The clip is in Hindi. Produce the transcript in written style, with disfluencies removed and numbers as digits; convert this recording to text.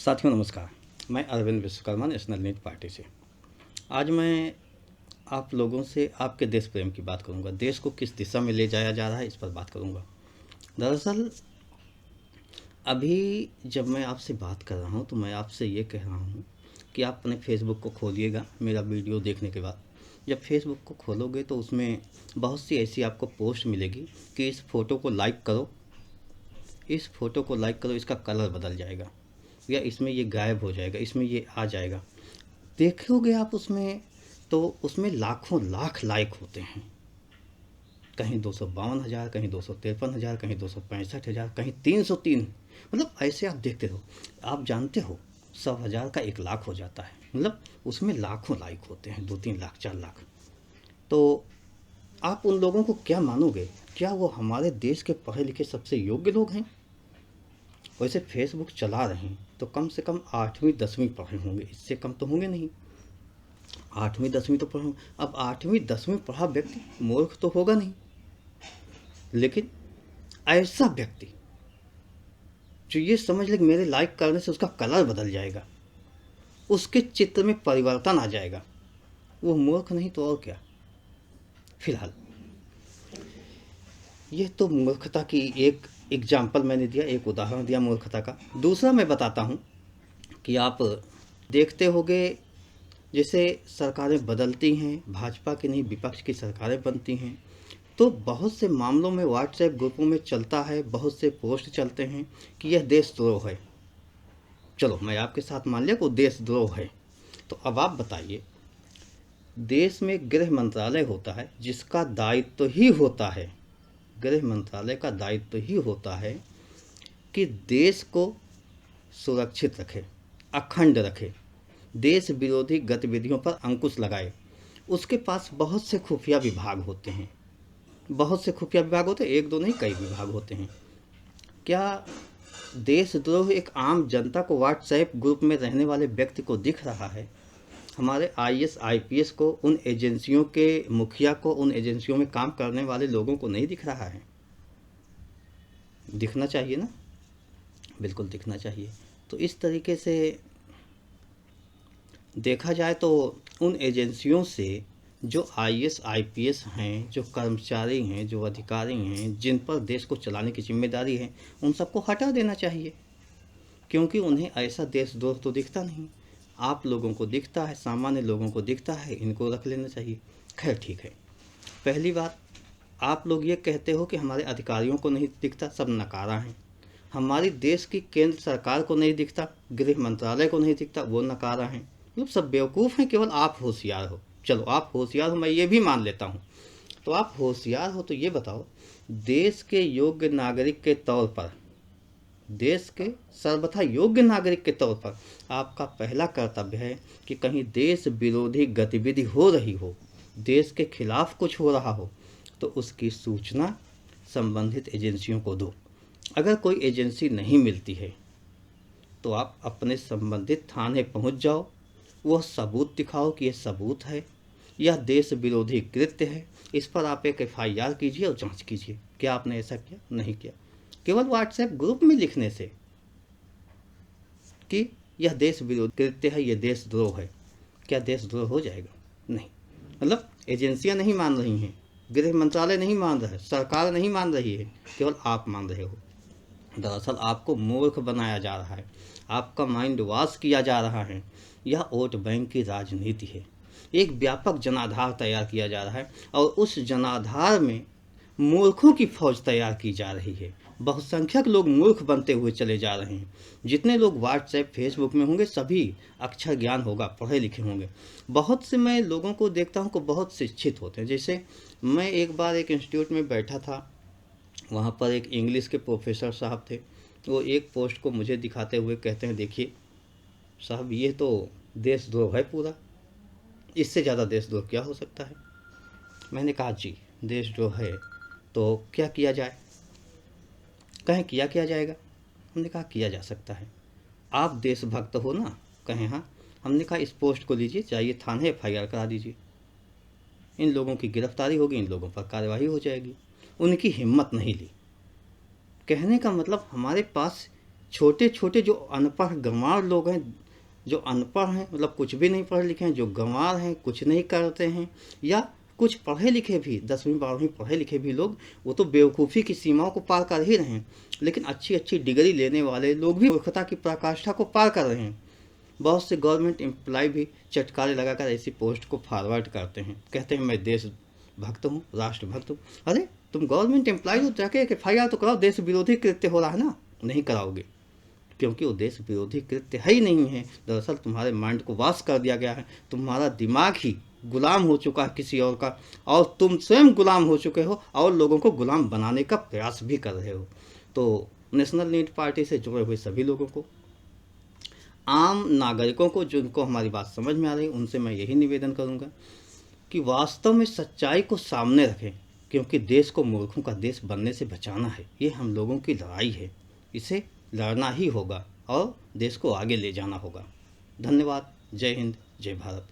साथियों नमस्कार। मैं अरविंद विश्वकर्मा नेशनल नीति पार्टी से। आज मैं आप लोगों से आपके देश प्रेम की बात करूंगा। देश को किस दिशा में ले जाया जा रहा है इस पर बात करूंगा। दरअसल अभी जब मैं आपसे बात कर रहा हूं तो मैं आपसे ये कह रहा हूं कि आप अपने फेसबुक को खोलिएगा। मेरा वीडियो देखने के बाद जब फेसबुक को खोलोगे तो उसमें बहुत सी ऐसी आपको पोस्ट मिलेगी कि इस फ़ोटो को लाइक करो, इस फ़ोटो को लाइक करो, इसका कलर बदल जाएगा, या इसमें ये गायब हो जाएगा, इसमें ये आ जाएगा। देखोगे आप उसमें तो उसमें लाखों लाख लाइक होते हैं। कहीं 252,000, कहीं 253,000, कहीं 265,000, कहीं 303। मतलब ऐसे आप देखते हो। आप जानते हो 100,000 का 1 लाख हो जाता है। मतलब उसमें लाखों लाइक होते हैं, 2-3 लाख 4 लाख। तो आप उन लोगों को क्या मानोगे? क्या वो हमारे देश के पढ़े लिखे सबसे योग्य लोग हैं? वैसे फेसबुक चला रहे हैं तो कम से कम 8वीं 10वीं पढ़े होंगे, इससे कम तो होंगे नहीं। 8वीं 10वीं तो पढ़े। अब 8वीं 10वीं पढ़ा व्यक्ति मूर्ख तो होगा नहीं, लेकिन ऐसा व्यक्ति जो ये समझ ले कि मेरे लाइक करने से उसका कलर बदल जाएगा, उसके चित्र में परिवर्तन आ जाएगा, वो मूर्ख नहीं तो और क्या। फिलहाल ये तो मूर्खता की एक एग्जाम्पल मैंने दिया, एक उदाहरण दिया मूर्खता का। दूसरा मैं बताता हूँ कि आप देखते होंगे जैसे सरकारें बदलती हैं, भाजपा की नहीं विपक्ष की सरकारें बनती हैं, तो बहुत से मामलों में व्हाट्सएप ग्रुपों में चलता है, बहुत से पोस्ट चलते हैं कि यह देशद्रोह है। चलो मैं आपके साथ मान लिया कि वो देशद्रोह है। तो अब आप बताइए, देश में गृह मंत्रालय होता है जिसका दायित्व ही होता है, गृह मंत्रालय का दायित्व ही होता है कि देश को सुरक्षित रखे, अखंड रखे, देश विरोधी गतिविधियों पर अंकुश लगाए। उसके पास बहुत से खुफिया विभाग होते हैं, बहुत से खुफिया विभाग होते हैं, एक दो नहीं कई विभाग होते हैं। क्या देशद्रोह एक आम जनता को व्हाट्सएप ग्रुप में रहने वाले व्यक्ति को दिख रहा है? हमारे आईएएस आईपीएस को, उन एजेंसियों के मुखिया को, उन एजेंसियों में काम करने वाले लोगों को नहीं दिख रहा है? दिखना चाहिए ना, बिल्कुल दिखना चाहिए। तो इस तरीके से देखा जाए तो उन एजेंसियों से जो आईएएस आईपीएस हैं, जो कर्मचारी हैं, जो अधिकारी हैं, जिन पर देश को चलाने की जिम्मेदारी है, उन सबको हटा देना चाहिए, क्योंकि उन्हें ऐसा देशद्रोह तो दिखता नहीं। आप लोगों को दिखता है, सामान्य लोगों को दिखता है, इनको रख लेना चाहिए। खैर ठीक है। पहली बात, आप लोग ये कहते हो कि हमारे अधिकारियों को नहीं दिखता, सब नकारा हैं। हमारी देश की केंद्र सरकार को नहीं दिखता, गृह मंत्रालय को नहीं दिखता, वो नकारा हैं। मतलब सब बेवकूफ़ हैं, केवल आप होशियार हो। चलो आप होशियार हो, मैं ये भी मान लेता हूँ। तो आप होशियार हो तो ये बताओ, देश के योग्य नागरिक के तौर पर, देश के सर्वथा योग्य नागरिक के तौर पर आपका पहला कर्तव्य है कि कहीं देश विरोधी गतिविधि हो रही हो, देश के खिलाफ कुछ हो रहा हो, तो उसकी सूचना संबंधित एजेंसियों को दो। अगर कोई एजेंसी नहीं मिलती है तो आप अपने संबंधित थाने पहुंच जाओ, वह सबूत दिखाओ कि यह सबूत है, यह देश विरोधी कृत्य है, इस पर आप एक एफआईआर कीजिए और जांच कीजिए। क्या आपने ऐसा किया? नहीं किया। केवल व्हाट्सएप ग्रुप में लिखने से कि यह देश विरोधी कृत्य है, यह देशद्रोह है, क्या देशद्रोह हो जाएगा? नहीं। मतलब एजेंसियां नहीं मान रही हैं, गृह मंत्रालय नहीं मान रहा है, सरकार नहीं मान रही है, केवल आप मान रहे हो। दरअसल आपको मूर्ख बनाया जा रहा है, आपका माइंड वॉश किया जा रहा है। यह वोट बैंक की राजनीति है। एक व्यापक जनाधार तैयार किया जा रहा है और उस जनाधार में मूर्खों की फौज तैयार की जा रही है। बहुसंख्यक लोग मूर्ख बनते हुए चले जा रहे हैं। जितने लोग व्हाट्सएप फेसबुक में होंगे सभी अक्षर ज्ञान होगा, पढ़े लिखे होंगे। बहुत से मैं लोगों को देखता हूँ कि बहुत शिक्षित होते हैं। जैसे मैं एक बार एक इंस्टीट्यूट में बैठा था, वहाँ पर एक इंग्लिश के प्रोफेसर साहब थे। वो एक पोस्ट को मुझे दिखाते हुए कहते हैं, देखिए साहब ये तो देशद्रोह है पूरा, इससे ज़्यादा देशद्रोह क्या हो सकता है? मैंने कहा जी देशद्रोह है तो क्या किया जाए? कहें किया जाएगा? हमने कहा किया जा सकता है। आप देशभक्त हो ना? कहें हाँ। हमने कहा इस पोस्ट को लीजिए, जाइए थाने एफआईआर करा दीजिए, इन लोगों की गिरफ्तारी होगी, इन लोगों पर कार्रवाई हो जाएगी। उनकी हिम्मत नहीं ली। कहने का मतलब हमारे पास छोटे-छोटे जो अनपढ़ गँवार लोग हैं, जो अनपढ़ हैं मतलब कुछ भी नहीं पढ़े लिखे हैं, जो गँवार हैं, कुछ नहीं करते हैं, या कुछ पढ़े लिखे भी 10वीं 12वीं पढ़े लिखे भी लोग, वो तो बेवकूफ़ी की सीमाओं को पार कर ही रहे हैं। लेकिन अच्छी-अच्छी डिग्री लेने वाले लोग भी मूर्खता की पराकाष्ठा को पार कर रहे हैं। बहुत से गवर्नमेंट एम्प्लॉय भी चटकारे लगाकर ऐसी पोस्ट को फॉरवर्ड करते हैं, कहते हैं मैं देशभक्त हूँ, राष्ट्रभक्त हूँ। अरे तुम गवर्नमेंट एम्प्लॉय हो, जाके एक एफआईआर तो कराओ, देश विरोधी कृत्य हो रहा है ना। नहीं कराओगे, क्योंकि वो देश विरोधी कृत्य है ही नहीं है। दरअसल तुम्हारे माइंड को वॉश कर दिया गया है, तुम्हारा दिमाग ही गुलाम हो चुका है किसी और का, और तुम स्वयं गुलाम हो चुके हो और लोगों को गुलाम बनाने का प्रयास भी कर रहे हो। तो नेशनल लीड पार्टी से जुड़े हुए सभी लोगों को, आम नागरिकों को जिनको हमारी बात समझ में आ रही है, उनसे मैं यही निवेदन करूंगा कि वास्तव में सच्चाई को सामने रखें, क्योंकि देश को मूर्खों का देश बनने से बचाना है। ये हम लोगों की लड़ाई है, इसे लड़ना ही होगा और देश को आगे ले जाना होगा। धन्यवाद। जय हिंद, जय भारत।